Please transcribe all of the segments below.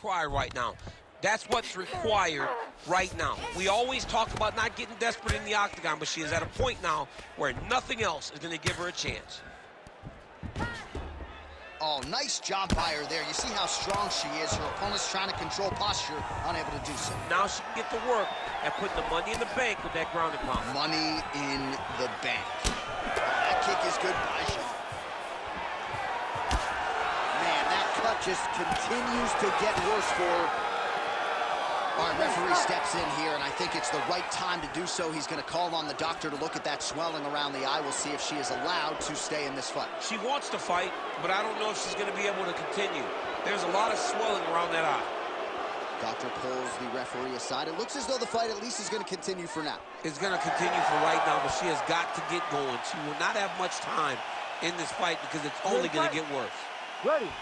try right now. That's what's required right now. We always talk about not getting desperate in the octagon, but she is at a point now where nothing else is going to give her a chance. Oh, nice job by her there. You see how strong she is. Her opponent's trying to control posture, unable to do so. Now she can get to work and put the money in the bank with that ground and pound. Money in the bank. That kick is good by Zhang. Man, that cut just continues to get worse for her. All right, referee steps in here, and I think it's the right time to do so. He's going to call on the doctor to look at that swelling around the eye. We'll see if she is allowed to stay in this fight. She wants to fight, but I don't know if she's going to be able to continue. There's a lot of swelling around that eye. Doctor pulls the referee aside. It looks as though the fight at least is going to continue for now. It's going to continue for right now, but she has got to get going. She will not have much time in this fight because it's only going to get worse. Ready.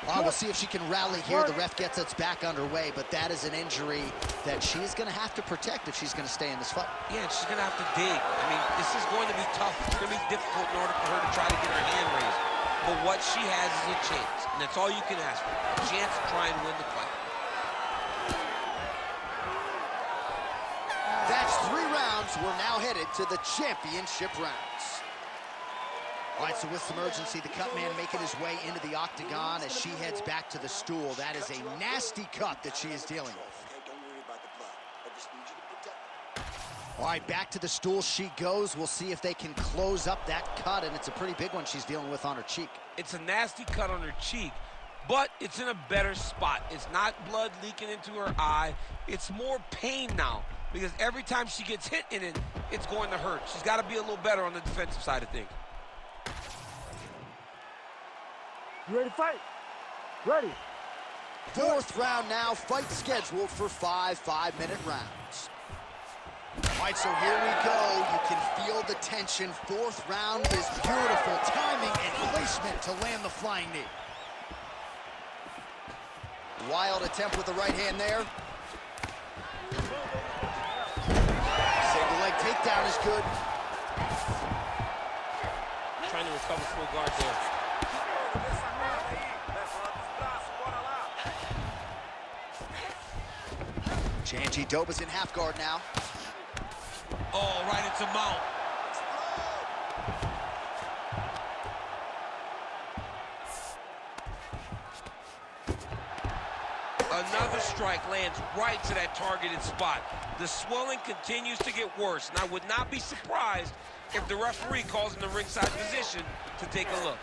We'll see if she can rally here. The ref gets us back underway, but that is an injury that she is going to have to protect if she's going to stay in this fight. Yeah, she's going to have to dig. I mean, this is going to be tough. It's going to be difficult in order for her to try to get her hand raised. But what she has is a chance, and that's all you can ask for, a chance to try and win the fight. That's 3 rounds. We're now headed to the championship rounds. All right, so with some urgency, the cut man making his way into the octagon as she heads back to the stool. That is a nasty cut that she is dealing with. Don't worry about the blood. I just need you to protect. All right, back to the stool she goes. We'll see if they can close up that cut, and it's a pretty big one she's dealing with on her cheek. It's a nasty cut on her cheek, but it's in a better spot. It's not blood leaking into her eye. It's more pain now because every time she gets hit in it, it's going to hurt. She's got to be a little better on the defensive side of things. You ready to fight? Ready. 4th round now, fight scheduled for 5 5-minute rounds. All right, so here we go. You can feel the tension. 4th round is beautiful timing and placement to land the flying knee. Wild attempt with the right hand there. Single leg takedown is good. Trying to recover full guard there. Jandiroba's in half guard now. Oh, right into mount. Another strike lands right to that targeted spot. The swelling continues to get worse, and I would not be surprised if the referee calls in the ringside position to take a look.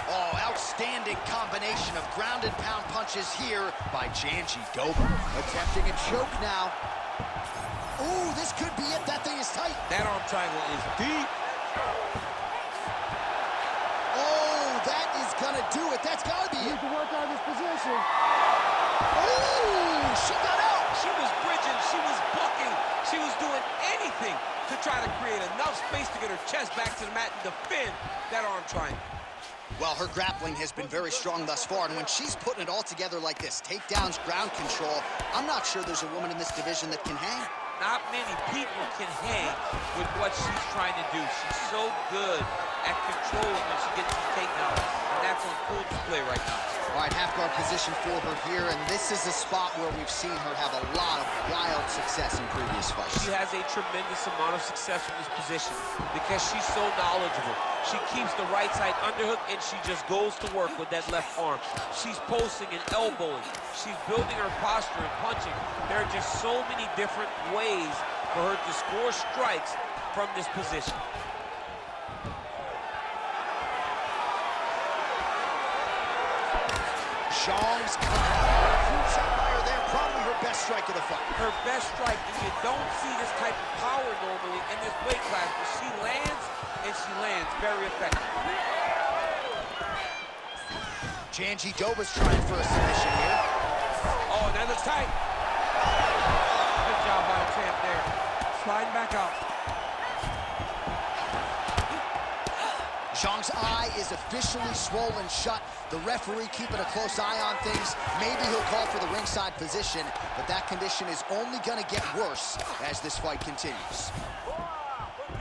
Oh, outstanding combination of ground and pound punches here by Jandiroba. Attempting a choke now. Ooh, this could be it. That thing is tight. That arm triangle is deep. Oh, that is gonna do it. That's gotta be You it. need to work on this position. Oh, she got out. She was bridging, she was booking, she was doing anything to try to create enough space to get her chest back to the mat and defend that arm triangle. Well, her grappling has been very strong thus far, and when she's putting it all together like this, takedowns, ground control, I'm not sure there's a woman in this division that can hang. Not many people can hang with what she's trying to do. She's so good at controlling when she gets these takedowns, and that's on full display right now. All right, half guard position for her here, and this is a spot where we've seen her have a lot of wild success in previous fights. She has a tremendous amount of success in this position because she's so knowledgeable. She keeps the right side underhook, and she just goes to work with that left arm. She's posting and elbowing. She's building her posture and punching. There are just so many different ways for her to score strikes from this position. Zhang's huge shot by her there, probably her best strike of the fight. Her best strike, and you don't see this type of power normally in this weight class, but she lands, and she lands very effective. Jandiroba's trying for a submission here. Oh, that looks tight. Good job by the champ there. Sliding back out. Zhang's eye is officially swollen shut. The referee keeping a close eye on things. Maybe he'll call for the ringside position, but that condition is only going to get worse as this fight continues.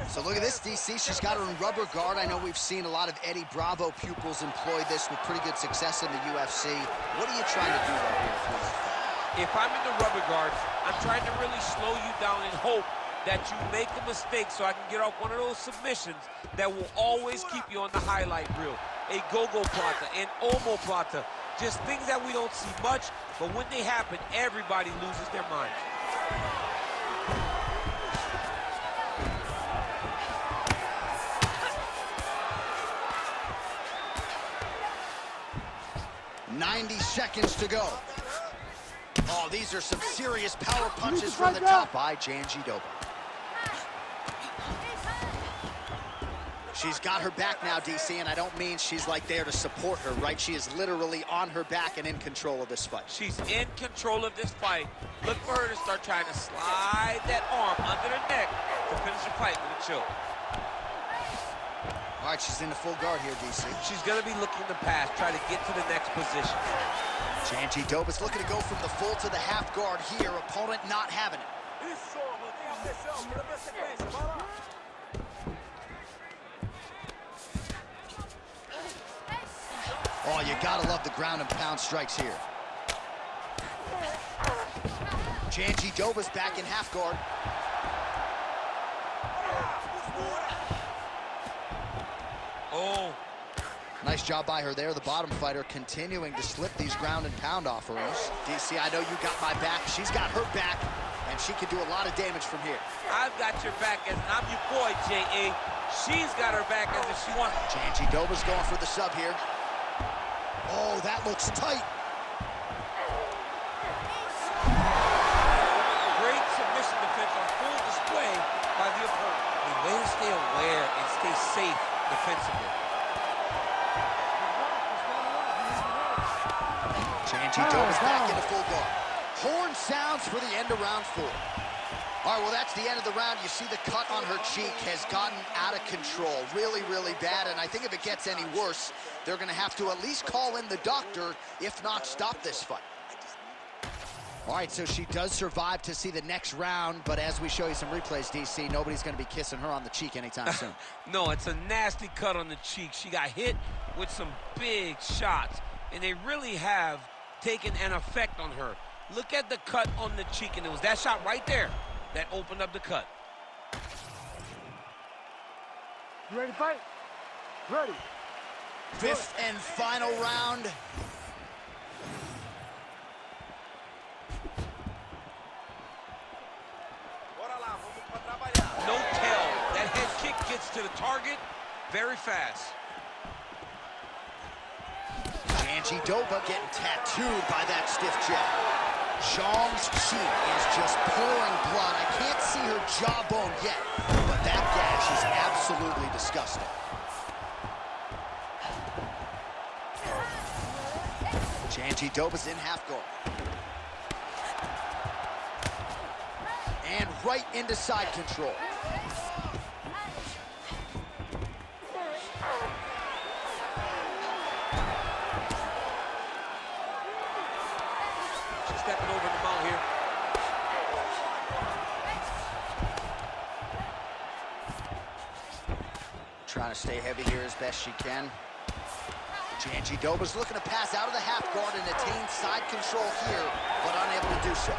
So look at this, DC. She's got her in rubber guard. I know we've seen a lot of Eddie Bravo pupils employ this with pretty good success in the UFC. What are you trying to do right here for this fight? If I'm in the rubber guard, I'm trying to really slow you down and hope that you make a mistake so I can get off one of those submissions that will always keep you on the highlight reel. A go-go plata, an omoplata, just things that we don't see much, but when they happen, everybody loses their mind. "90 seconds to go." Oh, these are some serious power punches from the top by Jandiroba. She's got her back now, DC, and I don't mean she's like there to support her, right? She is literally on her back and in control of this fight. She's in control of this fight. Look for her to start trying to slide that arm under the neck to finish the fight with a choke. All right, she's in the full guard here, DC. She's going to be looking to pass, try to get to the next position. Jandiroba's looking to go from the full to the half guard here. Opponent not having it. Oh, you gotta love the ground and pound strikes here. Jandiroba's back in half guard. Oh. Nice job by her there. The bottom fighter continuing to slip these ground and pound offerings. DC, I know you got my back. She's got her back, and she can do a lot of damage from here. I've got your back, and I'm your boy, J.A. She's got her back as if she wants. Jandiroba's going for the sub here. Oh, that looks tight. Great submission defense on full display by the opponent. A way to stay aware and stay safe defensively. Jandiroba's back into full guard. Horn sounds for the end of round 4. All right, well, that's the end of the round. You see the cut on her cheek has gotten out of control. Really, really bad. And I think if it gets any worse, they're going to have to at least call in the doctor, if not stop this fight. All right, so she does survive to see the next round. But as we show you some replays, DC, nobody's going to be kissing her on the cheek anytime soon. No, it's a nasty cut on the cheek. She got hit with some big shots, and they really have taken an effect on her. Look at the cut on the cheek, and it was that shot right there that opened up the cut. You ready to fight? Ready. 5th and final round. No tell. That head kick gets to the target very fast. Jandiroba getting tattooed by that stiff jab. Zhang's cheek is just pouring blood. I can't see her jawbone yet, but that gash is absolutely disgusting. Jandiroba's in half guard. And right into side control. She's stepping over the mount here. Trying to stay heavy here as best she can. Jandiroba's looking to pass out of the half guard and attain side control here, but unable to do so.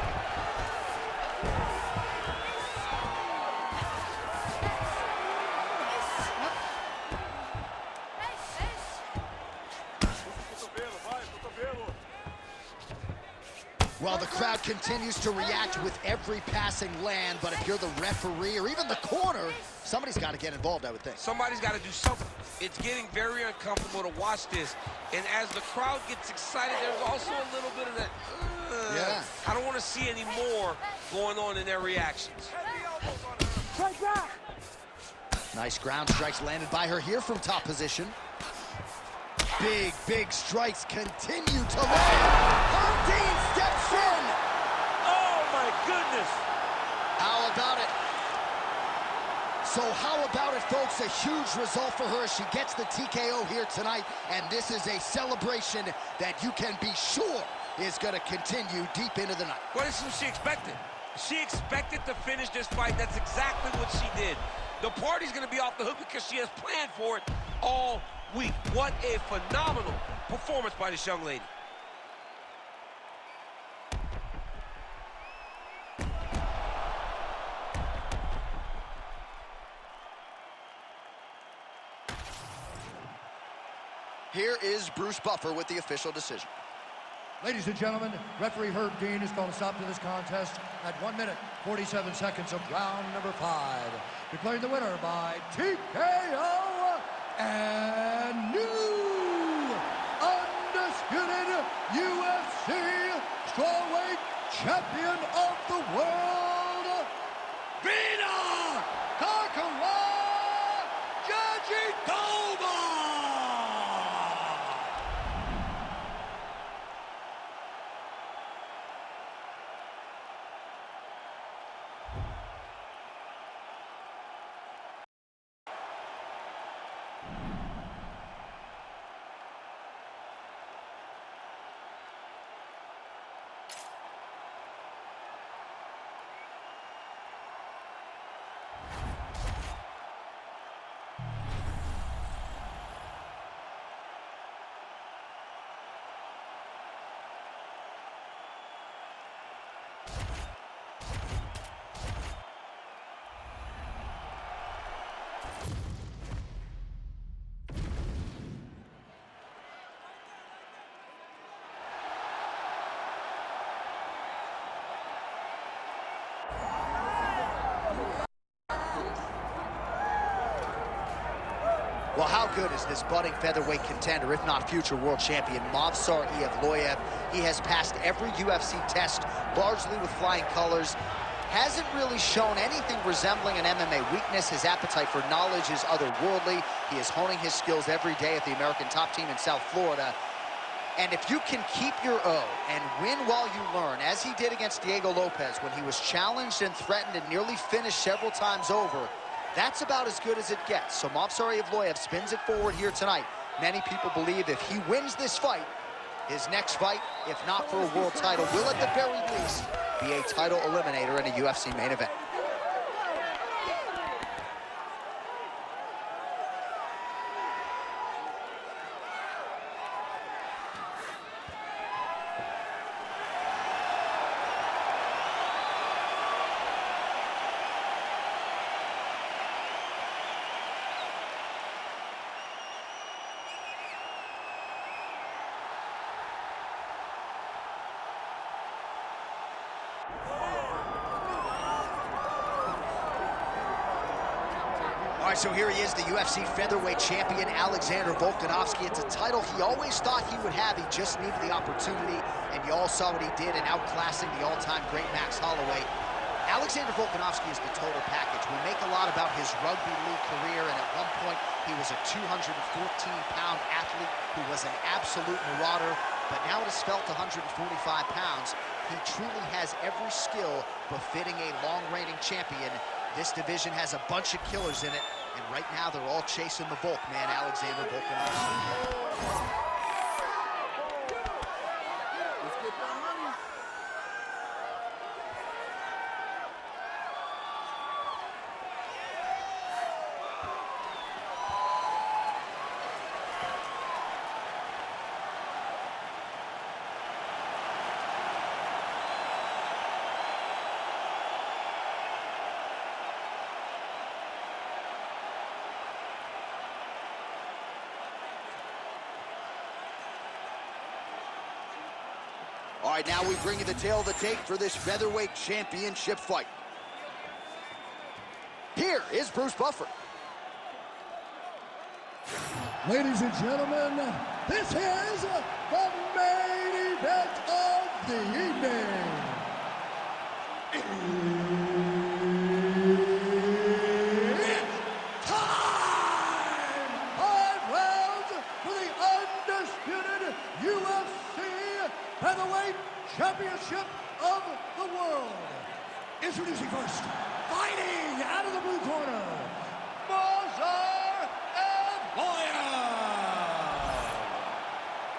Well, the crowd continues to react with every passing land, but if you're the referee or even the corner, somebody's got to get involved, I would think. Somebody's got to do something. It's getting very uncomfortable to watch this. And as the crowd gets excited, there's also a little bit of that, Yeah. I don't want to see any more going on in their reactions. Strike back. Nice ground strikes landed by her here from top position. Big, big strikes continue to land. Dean steps in. Oh, my goodness. How about it? So how about it, folks? A huge result for her. She gets the TKO here tonight, and this is a celebration that you can be sure is going to continue deep into the night. What is she expected? She expected to finish this fight. That's exactly what she did. The party's gonna be off the hook because she has planned for it all week. What a phenomenal performance by this young lady. Here is Bruce Buffer with the official decision. Ladies and gentlemen, referee Herb Dean is going to stop to this contest at 1 minute, 47 seconds of round number 5. Declaring the winner by TKO and new undisputed UFC strawweight champion of the world, Vina Karkawa Jajitova! Well, how good is this budding featherweight contender, if not future world champion, Movsar Evloev? He has passed every UFC test, largely with flying colors. Hasn't really shown anything resembling an MMA weakness. His appetite for knowledge is otherworldly. He is honing his skills every day at the American Top Team in South Florida. And if you can keep your O and win while you learn, as he did against Diego Lopez when he was challenged and threatened and nearly finished several times over, that's about as good as it gets. So Movsar Evloev spins it forward here tonight. Many people believe if he wins this fight, his next fight, if not for a world title, will at the very least be a title eliminator in a UFC main event. All right, so here he is, the UFC featherweight champion, Alexander Volkanovski. It's a title he always thought he would have. He just needed the opportunity, and you all saw what he did in outclassing the all-time great Max Holloway. Alexander Volkanovski is the total package. We make a lot about his rugby league career, and at one point, he was a 214-pound athlete who was an absolute marauder, but now at his felt 145 pounds, he truly has every skill befitting a long-reigning champion. This division has a bunch of killers in it, and right now they're all chasing the Volk man, Alexander Volkanovski. All right, now we bring you the tale of the tape for this featherweight championship fight. Here is Bruce Buffer. Ladies and gentlemen, this is the main event of the evening. It's time! 5 rounds for the undisputed UFC Featherweight Championship of the world. Introducing first, fighting out of the blue corner, Movsar Evloev.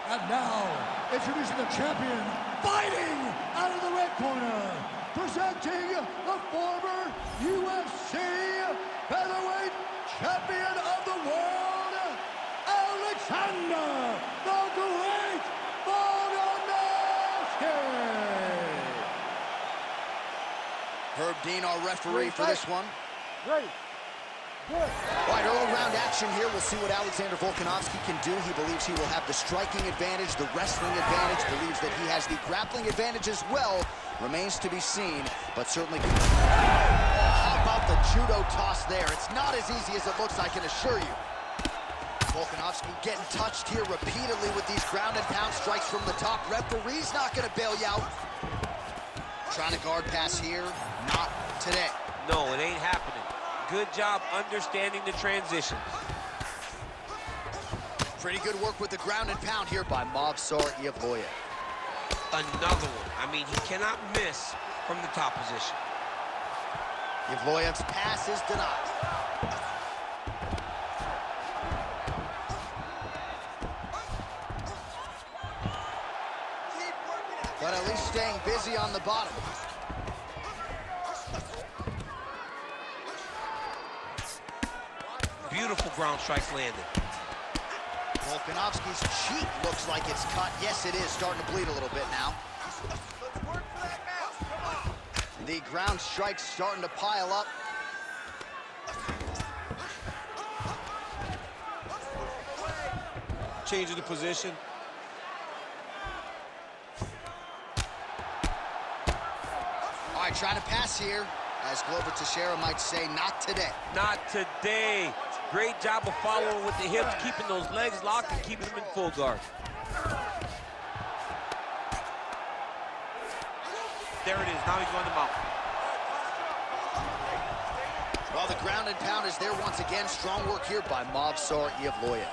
And now, introducing the champion, fighting out of the red corner, presenting the former UFC featherweight champion of the world, Alexander the Great Volkanovski. Herb Dean, our referee for this one. Ready. Good. All right, early round action here. We'll see what Alexander Volkanovski can do. He believes he will have the striking advantage, the wrestling advantage, believes that he has the grappling advantage as well. Remains to be seen, but certainly... Oh, how about the judo toss there? It's not as easy as it looks, I can assure you. Volkanovski getting touched here repeatedly with these ground and pound strikes from the top. Referee's not going to bail you out. Trying to guard pass here. Not today. No, it ain't happening. Good job understanding the transitions. Pretty good work with the ground and pound here by Movsar Evloev. Another one. I mean, he cannot miss from the top position. Evloev's pass is denied. But at least staying busy on the bottom. Beautiful ground strikes landed. Volkanovski's cheek looks like it's cut. Yes, it is starting to bleed a little bit now. The ground strikes starting to pile up. Changing the position. All right, trying to pass here. As Glover Teixeira might say, not today. Not today. Great job of following with the hips, keeping those legs locked and keeping them in full guard. There it is. Now he's going to mount. Well, the ground and pound is there once again. Strong work here by Movsar Evloev.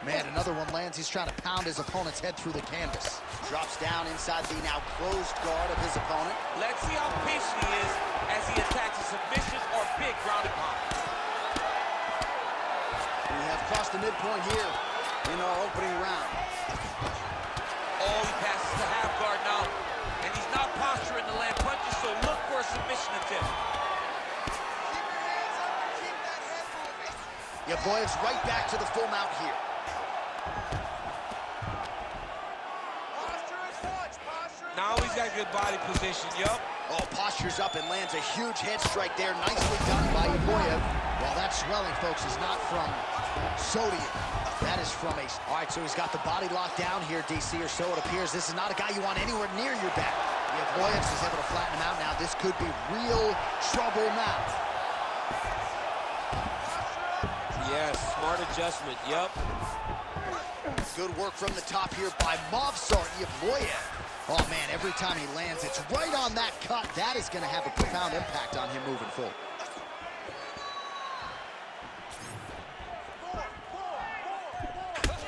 Man, another one lands. He's trying to pound his opponent's head through the canvas. Drops down inside the now closed guard of his opponent. Let's see how patient he is as he attacks a submission or big ground and pound. We have crossed the midpoint here in our opening round. Oh, he passes the half guard now. And he's not posturing to land punches, so look for a submission attempt. Evloev's right back to the full mount here. Now he's got good body position, yup. Oh, postures up and lands a huge head strike there. Nicely done by Evloev. Well, that swelling, folks, is not from sodium. That is from a... All right, so he's got the body locked down here, DC, or so it appears. This is not a guy you want anywhere near your back. Evloev is able to flatten him out now. This could be real trouble now. Yes, smart adjustment, yup. Good work from the top here by Movsar Evloev. Oh, man, every time he lands, it's right on that cut. That is going to have a profound impact on him moving forward.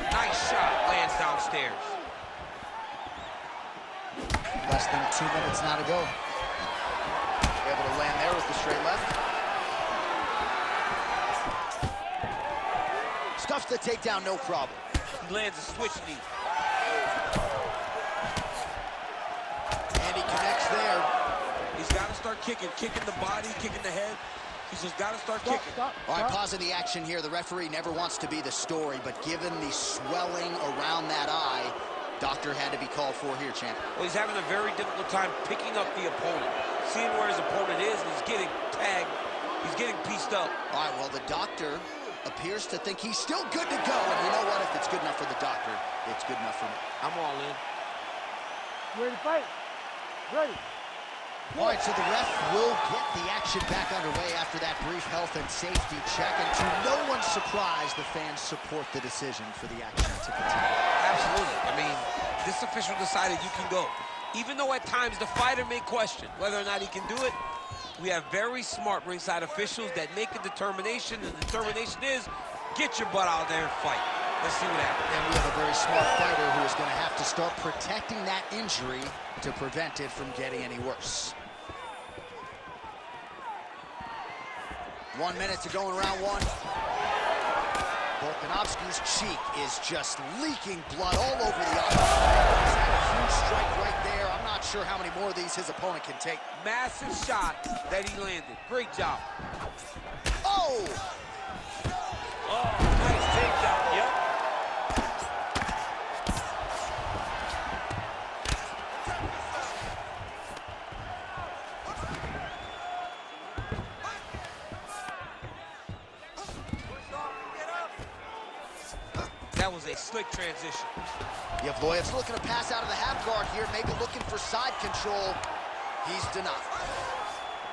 Nice shot, lands downstairs. Less than 2 minutes now to go. Able to land there with the straight left. Stuffs the takedown, no problem. He lands a switch knee. And he connects there. He's got to start kicking the body, kicking the head. He's just got to start kicking. All right, pausing the action here. The referee never wants to be the story, but given the swelling around that eye, doctor had to be called for here, champ. Well, he's having a very difficult time picking up the opponent, seeing where his opponent is, and he's getting tagged. He's getting pieced up. All right, well, the doctor appears to think he's still good to go, and you know what? If it's good enough for the doctor, it's good enough for me. I'm all in. You ready to fight? Ready. All right, so the ref will get the action back underway after that brief health and safety check, and to no one's surprise, the fans support the decision for the action to continue. Absolutely. I mean, this official decided you can go. Even though at times the fighter may question whether or not he can do it, we have very smart ringside officials that make a determination. The determination is, get your butt out there and fight. Let's see what happens. And we have a very smart fighter who is going to have to start protecting that injury to prevent it from getting any worse. 1 minute to go in round one. Volkanovski's cheek is just leaking blood all over the eye. He's had a huge strike right there. I'm not sure how many more of these his opponent can take. Massive shot that he landed. Great job. Oh! Oh, nice takedown. Yep. That was a slick transition. Yevloev's looking to pass out of the half guard here, maybe looking for side control. He's denied.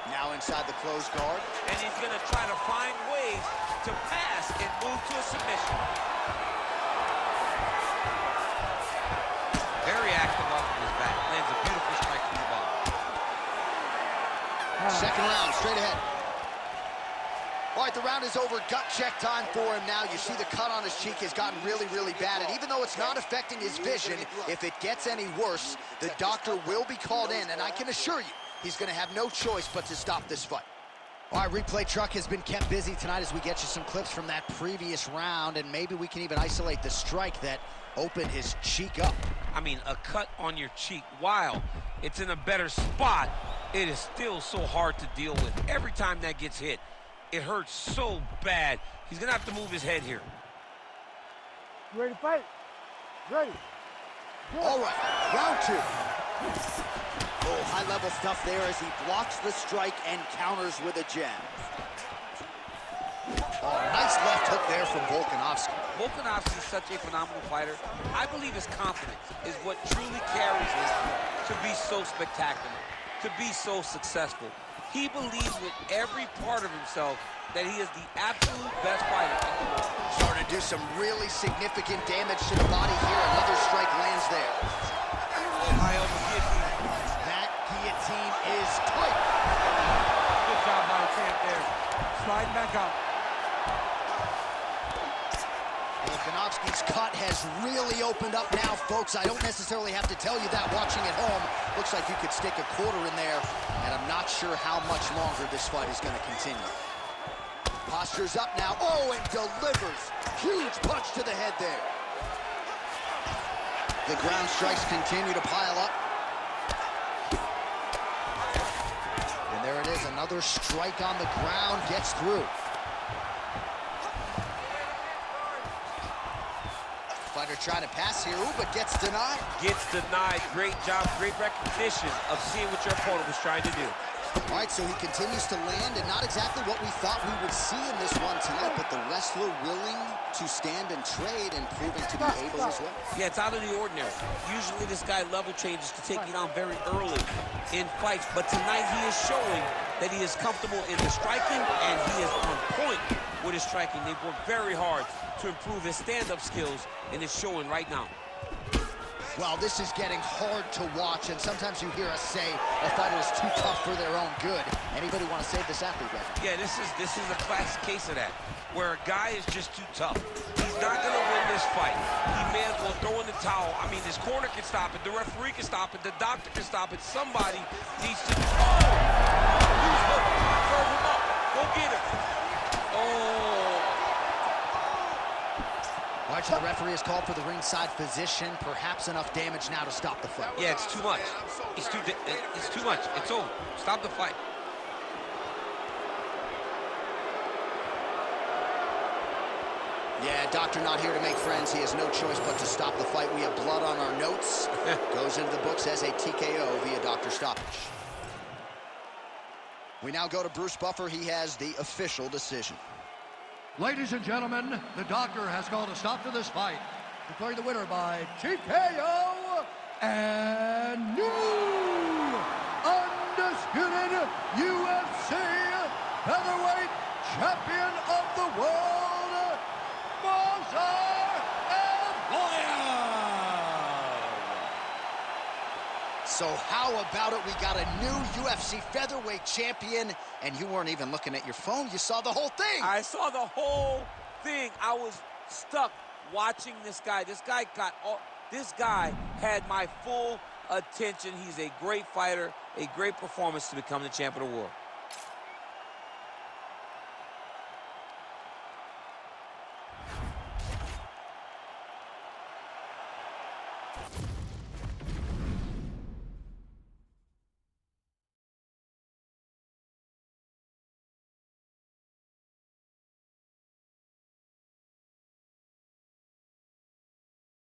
Now inside the closed guard. And he's going to try to find ways to pass and move to a submission. Very active off of his back. Lands a beautiful strike from the bottom. Second round, straight ahead. All right, the round is over. Gut check time for him now. You see the cut on his cheek has gotten really, really bad. And even though it's not affecting his vision, if it gets any worse, the doctor will be called in. And I can assure you, he's going to have no choice but to stop this fight. All right, replay truck has been kept busy tonight as we get you some clips from that previous round. And maybe we can even isolate the strike that opened his cheek up. I mean, a cut on your cheek, while it's in a better spot, it is still so hard to deal with. Every time that gets hit, it hurts so bad. He's gonna have to move his head here. You ready to fight? Ready. All right, round two. Oh, high-level stuff there as he blocks the strike and counters with a jab. Oh, nice left hook there from Volkanovski. Volkanovski is such a phenomenal fighter. I believe his confidence is what truly carries him to be so spectacular, to be so successful. He believes with every part of himself that he is the absolute best fighter in the world. Starting to do some really significant damage to the body here. Another strike lands there. High elbow guillotine. That guillotine is tight. Good job by the champ there. Sliding back out. Volkanovski's cut has really opened up now, folks. I don't necessarily have to tell you that watching at home. Looks like you could stick a quarter in there, and I'm not sure how much longer this fight is going to continue. Posture's up now. Oh, and delivers. Huge punch to the head there. The ground strikes continue to pile up. And there it is, another strike on the ground, gets through. Fighter trying to pass here, ooh, but gets denied. Gets denied. Great job, great recognition of seeing what your opponent was trying to do. All right, so he continues to land, and not exactly what we thought we would see in this one tonight, but the wrestler willing to stand and trade and proving to be able as well. Yeah, it's out of the ordinary. Usually this guy level changes to take you down very early in fights, but tonight he is showing that he is comfortable in the striking, and he is on point with his striking. They've worked very hard to improve his stand-up skills, and it's showing right now. Well, this is getting hard to watch, and sometimes you hear us say a fighter is too tough for their own good. Anybody want to save this athlete right now? Yeah, this is a classic case of that, where a guy is just too tough. He's not going to win this fight. He may as well throw in the towel. I mean, his corner can stop it, the referee can stop it, the doctor can stop it. Somebody needs to... Oh! Loose hook. Serve him up. Go get him. Oh! All right, so the referee has called for the ringside physician. Perhaps enough damage now to stop the fight. Yeah, it's too much. It's too much. It's over. Stop the fight. Yeah, doctor not here to make friends. He has no choice but to stop the fight. We have blood on our notes. Goes into the books as a TKO via doctor stoppage. We now go to Bruce Buffer. He has the official decision. Ladies and gentlemen, the doctor has called a stop to this fight, declaring the winner by TKO and new undisputed UFC featherweight champion of the world, Movsar Evloev. So how about it? We got a new UFC featherweight champion, and you weren't even looking at your phone. You saw the whole thing. I saw the whole thing. I was stuck watching this guy. This guy had my full attention. He's a great fighter, a great performance to become the champ of the world.